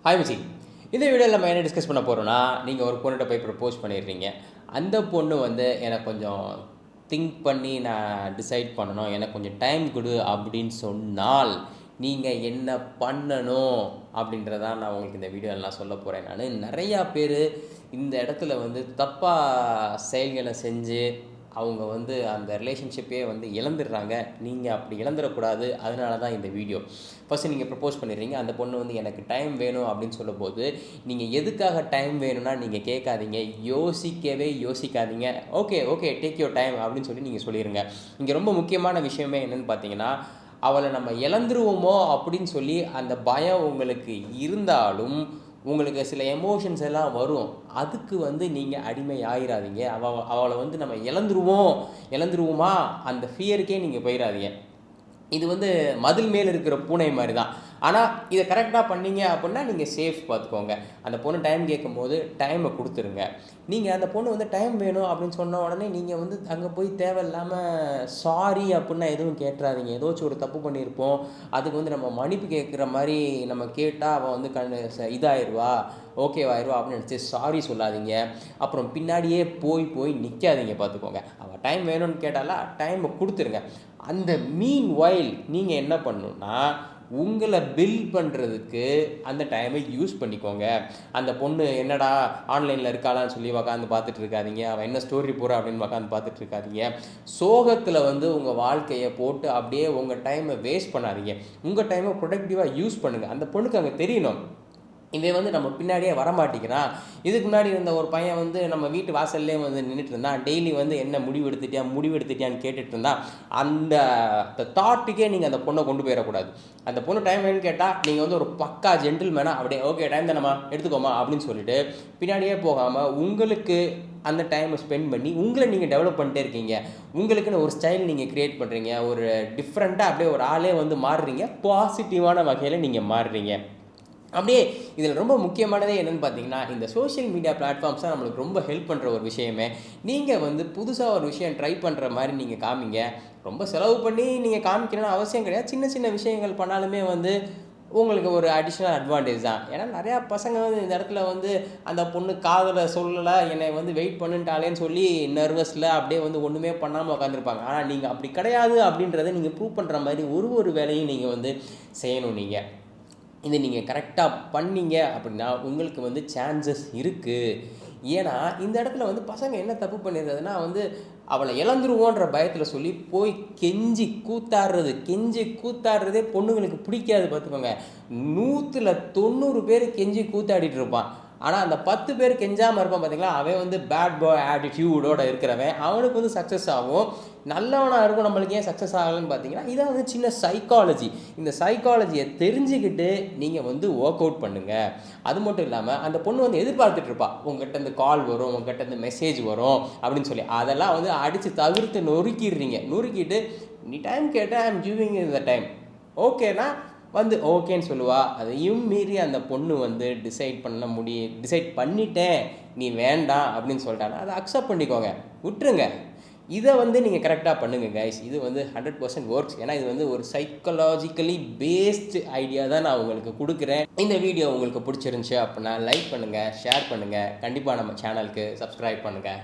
Hi மச்சி, இந்த வீடியோவில் நம்ம என்ன டிஸ்கஸ் பண்ண போகிறோன்னா, நீங்கள் ஒரு பொண்ணுகிட்ட போய் ப்ரப்போஸ் பண்ணிடுறீங்க. அந்த பொண்ணு எனக்கு கொஞ்சம் திங்க் பண்ணி நான் டிசைட் பண்ணணும், எனக்கு கொஞ்சம் டைம் கொடு அப்படின்னு சொன்னால் நீங்கள் என்ன பண்ணணும் அப்படின்றதான் நான் உங்களுக்கு இந்த வீடியோவில் நான் சொல்ல போகிறேன். நான் நிறையா பேர் இந்த இடத்துல தப்பாக செயல்களை செஞ்சு அவங்க அந்த ரிலேஷன்ஷிப்பே இழந்துடுறாங்க. நீங்கள் அப்படி இழந்துடக்கூடாது. அதனால தான் இந்த வீடியோ. ஃபஸ்ட்டு நீங்கள் ப்ரப்போஸ் பண்ணிடுறீங்க. அந்த பொண்ணு எனக்கு டைம் வேணும் அப்படின்னு சொல்லும்போது நீங்கள் எதுக்காக டைம் வேணும்னா நீங்கள் கேட்காதீங்க, யோசிக்கவே யோசிக்காதீங்க. ஓகே டேக் யோர் டைம் அப்படின்னு சொல்லி நீங்கள் சொல்லிடுங்க. இங்கே ரொம்ப முக்கியமான விஷயமே என்னென்னு பார்த்தீங்கன்னா, அவளை நம்ம இழந்துருவோமோ அப்படின்னு சொல்லி அந்த பயம் உங்களுக்கு இருந்தாலும் உங்களுக்கு சில எமோஷன்ஸ் எல்லாம் வரும். அதுக்கு நீங்கள் அடிமை ஆயிடாதீங்க. அவளை நம்ம இழந்துருவோமா அந்த ஃபியருக்கே நீங்கள் போயிடாதீங்க. இது மதில் மேல் இருக்கிற பூனை மாதிரி தான். ஆனால் இதை கரெக்டாக பண்ணீங்க அப்படின்னா நீங்கள் சேஃப் பார்த்துக்கோங்க. அந்த பொண்ணு டைம் கேட்கும்போது டைமை கொடுத்துருங்க. நீங்கள் அந்த பொண்ணு டைம் வேணும் அப்படின்னு சொன்ன உடனே நீங்கள் அங்கே போய் தேவையில்லாமல் சாரி அப்படின்னா எதுவும் கேட்டுறாதீங்க. ஏதாச்சும் ஒரு தப்பு பண்ணியிருப்போம், அதுக்கு நம்ம மன்னிப்பு கேட்குற மாதிரி நம்ம கேட்டால் அவள் இதாகிடுவா, ஓகேவாயிருவா அப்படின்னு நினச்சி சாரி சொல்லாதீங்க. அப்புறம் பின்னாடியே போய் நிற்காதீங்க பார்த்துக்கோங்க. அவள் டைம் வேணும்னு கேட்டாலா டைமை கொடுத்துருங்க. அந்த மீன் வைல் நீங்கள் என்ன பண்ணணுன்னா, உங்களை பில்ட் பண்ணுறதுக்கு அந்த டைமை யூஸ் பண்ணிக்கோங்க. அந்த பொண்ணு என்னடா ஆன்லைனில் இருக்காளான்னு சொல்லி உக்காந்து பார்த்துட்டு இருக்காதீங்க. அவன் என்ன ஸ்டோரி போகிறா அப்படின்னு உக்காந்து பார்த்துட்டு இருக்காதீங்க. சோகத்தில் உங்கள் வாழ்க்கையை போட்டு அப்படியே உங்கள் டைமை வேஸ்ட் பண்ணாதீங்க. உங்கள் டைமை ப்ரொடக்டிவாக யூஸ் பண்ணுங்கள். அந்த பொண்ணுக்கு அங்கே தெரியணும், இவன் நம்ம பின்னாடியே வரமாட்டேங்கிறான். இதுக்கு முன்னாடி இருந்த ஒரு பையன் நம்ம வீட்டு வாசல்லே நின்றுட்டு இருந்தான். டெய்லி என்ன முடிவு எடுத்துட்டியான்னு கேட்டுட்டு இருந்தான். அந்த தாட்டுக்கே நீங்கள் அந்த பொண்ணை கொண்டு போயிடக்கூடாது. அந்த பொண்ணு டைம் வேணும்னு கேட்டால் நீங்கள் ஒரு பக்கா ஜென்டில்மேனாக அப்படியே ஓகே டைம் தானம்மா எடுத்துக்கோமா அப்படின்னு சொல்லிட்டு பின்னாடியே போகாமல் உங்களுக்கு அந்த டைமை ஸ்பெண்ட் பண்ணி உங்களை நீங்கள் டெவலப் பண்ணிட்டே இருக்கீங்க. உங்களுக்குன்னு ஒரு ஸ்டைல் நீங்கள் க்ரியேட் பண்ணுறீங்க. ஒரு டிஃப்ரெண்ட்டாக அப்படியே ஒரு ஆளே மாறுறீங்க. பாசிட்டிவான வகையில் நீங்கள் மாறுறீங்க. அப்படியே இதில் ரொம்ப முக்கியமானதே என்னென்னு பார்த்தீங்கன்னா, இந்த சோஷியல் மீடியா பிளாட்ஃபார்ம்ஸ் தான் நம்மளுக்கு ரொம்ப ஹெல்ப் பண்ணுற ஒரு விஷயமே. நீங்கள் புதுசாக ஒரு விஷயம் ட்ரை பண்ணுற மாதிரி நீங்கள் காமிங்க. ரொம்ப செலவு பண்ணி நீங்கள் காமிக்கணும்னு அவசியம் கிடையாது. சின்ன சின்ன விஷயங்கள் பண்ணாலுமே உங்களுக்கு ஒரு அடிஷ்னல் அட்வான்டேஜ் தான். ஏன்னா நிறையா பசங்க இந்த இடத்துல அந்த பொண்ணு காதலை சொல்லலை, என்னை வெயிட் பண்ணுன்ட்டாலேன்னு சொல்லி நர்வஸில் அப்படியே ஒன்றுமே பண்ணாமல் உட்காந்துருப்பாங்க. ஆனால் நீங்கள் அப்படி கிடையாது அப்படின்றத நீங்கள் ப்ரூவ் பண்ணுற மாதிரி ஒரு வேலையும் நீங்கள் செய்யணும். இதை நீங்கள் கரெக்டாக பண்ணீங்க அப்படின்னா உங்களுக்கு சான்சஸ் இருக்குது. ஏன்னா இந்த இடத்துல பசங்க என்ன தப்பு பண்ணிடுறதுன்னா அவளை இழந்துருவோன்ற பயத்தில் சொல்லி போய் கெஞ்சி கூத்தாடுறதே பொண்ணுங்களுக்கு பிடிக்காது பார்த்துக்கோங்க. 100ல் 90 பேர் கெஞ்சி கூத்தாடிட்டு இருப்பான். ஆனால் அந்த 10 பேர் கெஞ்சாமல் இருப்பான் பார்த்தீங்களா, அவன் பேட் பாய் ஆட்டிடியூடோடு இருக்கிறவன். அவனுக்கு சக்ஸஸ் ஆகும். நல்லவனாக இருக்கும். நம்மளுக்கு ஏன் சக்ஸஸ் ஆகலைன்னு பார்த்தீங்கன்னா, இதான் சின்ன சைக்காலஜி. இந்த சைக்காலஜியை தெரிஞ்சுக்கிட்டு நீங்கள் ஒர்க் அவுட் பண்ணுங்கள். அது மட்டும் இல்லாமல் அந்த பொண்ணு எதிர்பார்த்துட்டு இருப்பா, உங்கள்கிட்ட இந்த கால் வரும், உங்கள்கிட்ட இந்த மெசேஜ் வரும் அப்படின்னு சொல்லி. அதெல்லாம் அடித்து தவிர்த்து நொறுக்கிட்டு நீ டைம் கேட்டால் I am giving the time, ஓகேனா ஓகேன்னு சொல்லுவா. அதையும் மீறி அந்த பொண்ணு டிசைட் பண்ணிட்டேன் நீ வேண்டாம் அப்படின்னு சொல்லிட்டானா அதை அக்செப்ட் பண்ணிக்கோங்க, விட்டுருங்க. இதை நீங்கள் கரெக்டாக பண்ணுங்கள் கைஸ். இது 100% ஒர்க்ஸ். ஏன்னா இது ஒரு சைக்காலஜிக்கலி பேஸ்டு ஐடியா தான் நான் உங்களுக்கு கொடுக்குறேன். இந்த வீடியோ உங்களுக்கு பிடிச்சிருந்துச்சு அப்படின்னா லைக் பண்ணுங்கள், ஷேர் பண்ணுங்கள். கண்டிப்பாக நம்ம சேனலுக்கு சப்ஸ்கிரைப் பண்ணுங்கள்.